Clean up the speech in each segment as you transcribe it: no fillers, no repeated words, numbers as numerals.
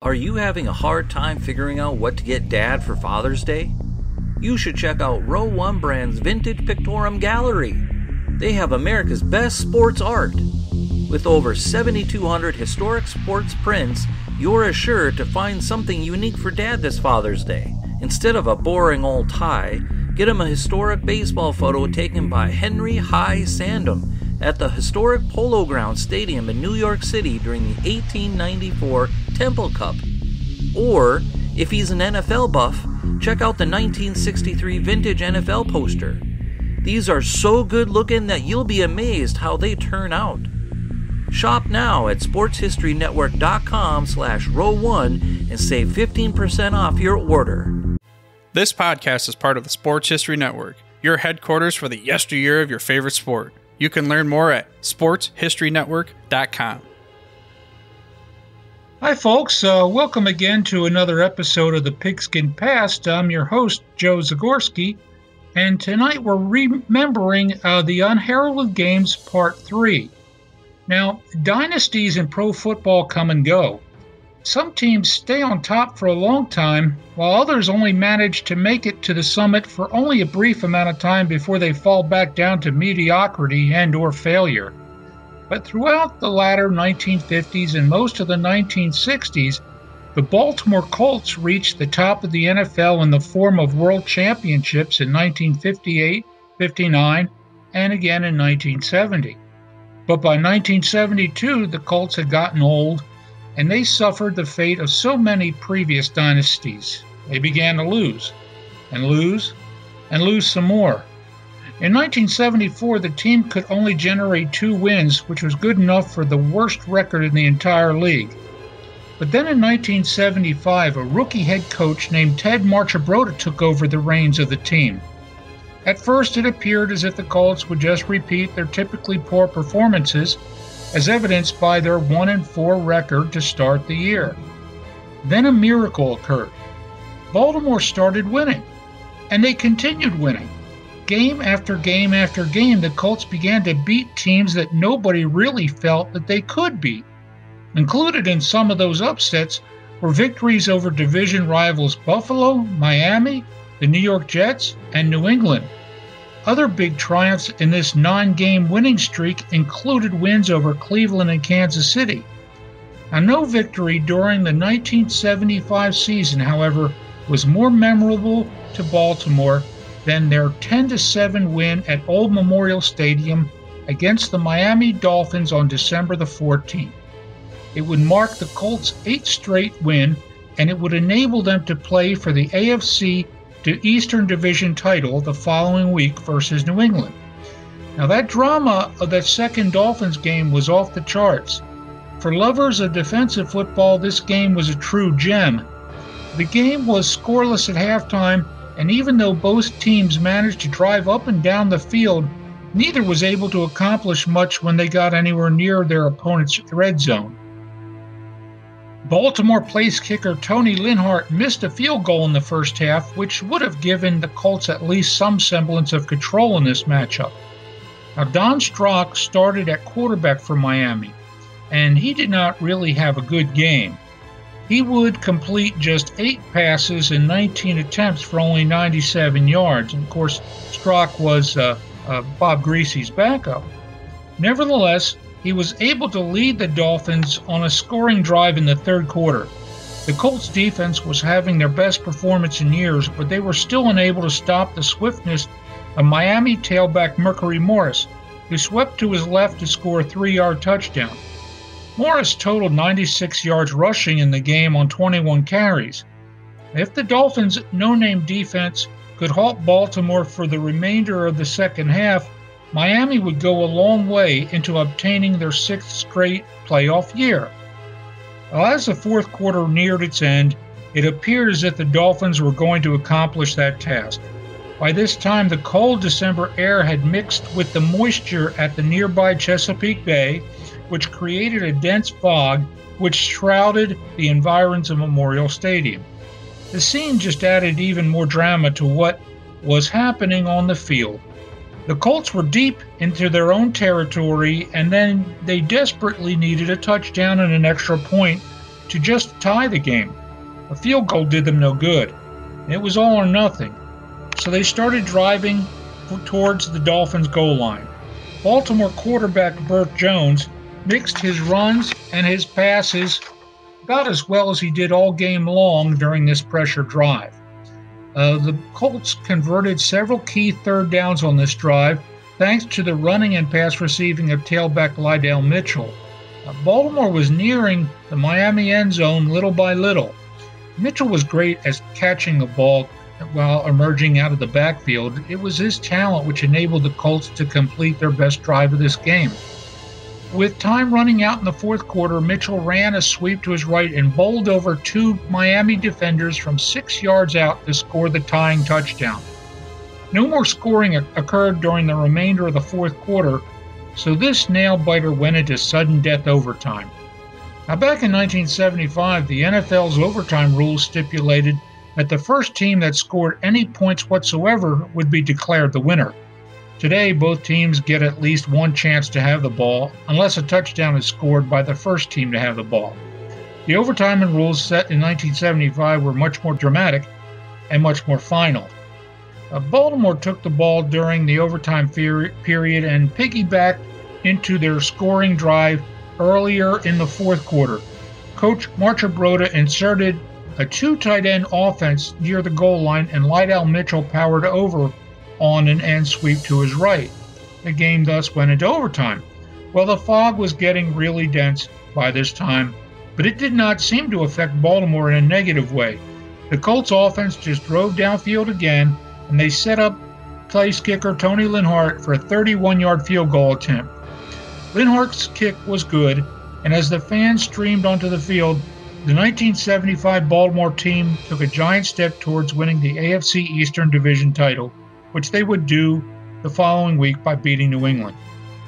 Are you having a hard time figuring out what to get Dad for Father's Day? You should check out Row One Brand's Vintage Pictorum Gallery. They have America's best sports art. With over 7,200 historic sports prints, you're assured to find something unique for Dad this Father's Day. Instead of a boring old tie, get him a historic baseball photo taken by Henry High Sandom at the historic Polo Grounds Stadium in New York City during the 1894 Temple Cup. Or, if he's an NFL buff, check out the 1963 vintage NFL poster. These are so good looking that you'll be amazed how they turn out. Shop now at sportshistorynetwork.com/row1 and save 15% off your order. This podcast is part of the Sports History Network, your headquarters for the yesteryear of your favorite sport. You can learn more at sportshistorynetwork.com. Hi, folks. Welcome again to another episode of the Pigskin Past. I'm your host, Joe Zagorski, and tonight we're remembering the Unheralded Games Part 3. Now, dynasties in pro football come and go. Some teams stay on top for a long time, while others only manage to make it to the summit for only a brief amount of time before they fall back down to mediocrity and/or failure. But throughout the latter 1950s and most of the 1960s, the Baltimore Colts reached the top of the NFL in the form of world championships in 1958, 59, and again in 1970. But by 1972, the Colts had gotten old, and they suffered the fate of so many previous dynasties. They began to lose, and lose, and lose some more. In 1974, the team could only generate 2 wins, which was good enough for the worst record in the entire league. But then in 1975, a rookie head coach named Ted Marchibroda took over the reins of the team. At first, it appeared as if the Colts would just repeat their typically poor performances, as evidenced by their 1-4 record to start the year. Then a miracle occurred. Baltimore started winning, and they continued winning. Game after game after game, the Colts began to beat teams that nobody really felt that they could beat. Included in some of those upsets were victories over division rivals Buffalo, Miami, the New York Jets, and New England. Other big triumphs in this 9-game winning streak included wins over Cleveland and Kansas City. Now, no victory during the 1975 season, however, was more memorable to Baltimore than their 10-7 win at Old Memorial Stadium against the Miami Dolphins on December the 14th. It would mark the Colts' 8th straight win, and it would enable them to play for the AFC to Eastern Division title the following week versus New England. Now, that drama of that second Dolphins game was off the charts. For lovers of defensive football, this game was a true gem. The game was scoreless at halftime, and even though both teams managed to drive up and down the field, neither was able to accomplish much when they got anywhere near their opponent's red zone. Baltimore place kicker Tony Linhart missed a field goal in the first half, which would have given the Colts at least some semblance of control in this matchup. Now, Don Strock started at quarterback for Miami, and he did not really have a good game. He would complete just 8 passes in 19 attempts for only 97 yards. And of course, Strock was Bob Greasy's backup. Nevertheless, he was able to lead the Dolphins on a scoring drive in the third quarter. The Colts defense was having their best performance in years, but they were still unable to stop the swiftness of Miami tailback Mercury Morris, who swept to his left to score a 3-yard touchdown. Morris totaled 96 yards rushing in the game on 21 carries. If the Dolphins' no-name defense could halt Baltimore for the remainder of the second half, Miami would go a long way into obtaining their 6th straight playoff year. Well, as the fourth quarter neared its end, it appeared as if the Dolphins were going to accomplish that task. By this time, the cold December air had mixed with the moisture at the nearby Chesapeake Bay, which created a dense fog which shrouded the environs of Memorial Stadium. The scene just added even more drama to what was happening on the field. The Colts were deep into their own territory, and then they desperately needed a touchdown and an extra point to just tie the game. A field goal did them no good. It was all or nothing. So they started driving towards the Dolphins' goal line. Baltimore quarterback Burt Jones mixed his runs and his passes about as well as he did all game long during this pressure drive. The Colts converted several key third downs on this drive thanks to the running and pass receiving of tailback Lydell Mitchell. Baltimore was nearing the Miami end zone little by little. Mitchell was great at catching the ball while emerging out of the backfield. It was his talent which enabled the Colts to complete their best drive of this game. With time running out in the fourth quarter, Mitchell ran a sweep to his right and bowled over two Miami defenders from 6 yards out to score the tying touchdown. No more scoring occurred during the remainder of the fourth quarter, so this nail-biter went into sudden death overtime. Now, back in 1975, the NFL's overtime rules stipulated that the first team that scored any points whatsoever would be declared the winner. Today, both teams get at least one chance to have the ball, unless a touchdown is scored by the first team to have the ball. The overtime rules set in 1975 were much more dramatic and much more final. Baltimore took the ball during the overtime period and piggybacked into their scoring drive earlier in the fourth quarter. Coach Marchibroda inserted a two tight end offense near the goal line, and Lydell Mitchell powered over on an end sweep to his right. The game thus went into overtime. Well, the fog was getting really dense by this time, but it did not seem to affect Baltimore in a negative way. The Colts offense just drove downfield again, and they set up place kicker Tony Linhart for a 31-yard field goal attempt. Linhart's kick was good, and as the fans streamed onto the field, the 1975 Baltimore team took a giant step towards winning the AFC Eastern Division title, which they would do the following week by beating New England.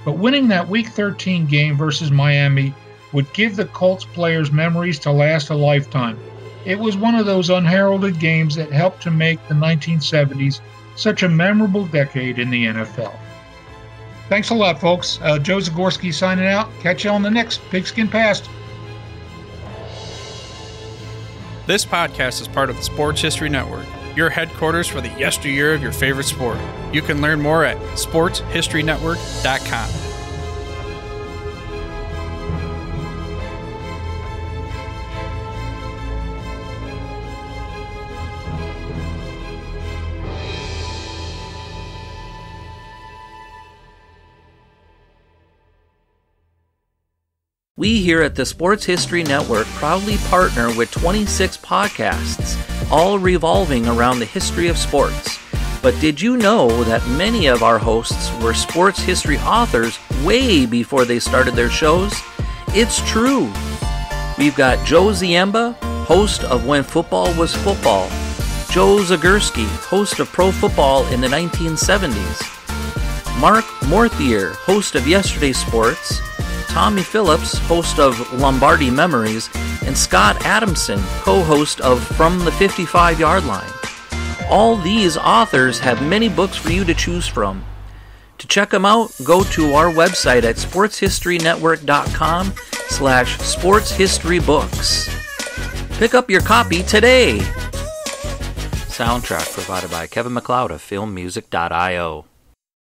But winning that Week 13 game versus Miami would give the Colts players memories to last a lifetime. It was one of those unheralded games that helped to make the 1970s such a memorable decade in the NFL. Thanks a lot, folks. Joe Zagorski signing out. Catch you on the next Pigskin Past. This podcast is part of the Sports History Network, your headquarters for the yesteryear of your favorite sport. You can learn more at sportshistorynetwork.com. We here at the Sports History Network proudly partner with 26 podcasts, all revolving around the history of sports. But did you know that many of our hosts were sports history authors way before they started their shows? It's true. We've got Joe Ziemba, host of When Football Was Football, Joe Zagorski, host of Pro Football in the 1970s, Mark Morthier, host of Yesterday Sports, Tommy Phillips, host of Lombardi Memories, and Scott Adamson, co-host of From the 55-Yard Line. All these authors have many books for you to choose from. To check them out, go to our website at sportshistorynetwork.com/sportshistorybooks. Pick up your copy today. Soundtrack provided by Kevin MacLeod of filmmusic.io.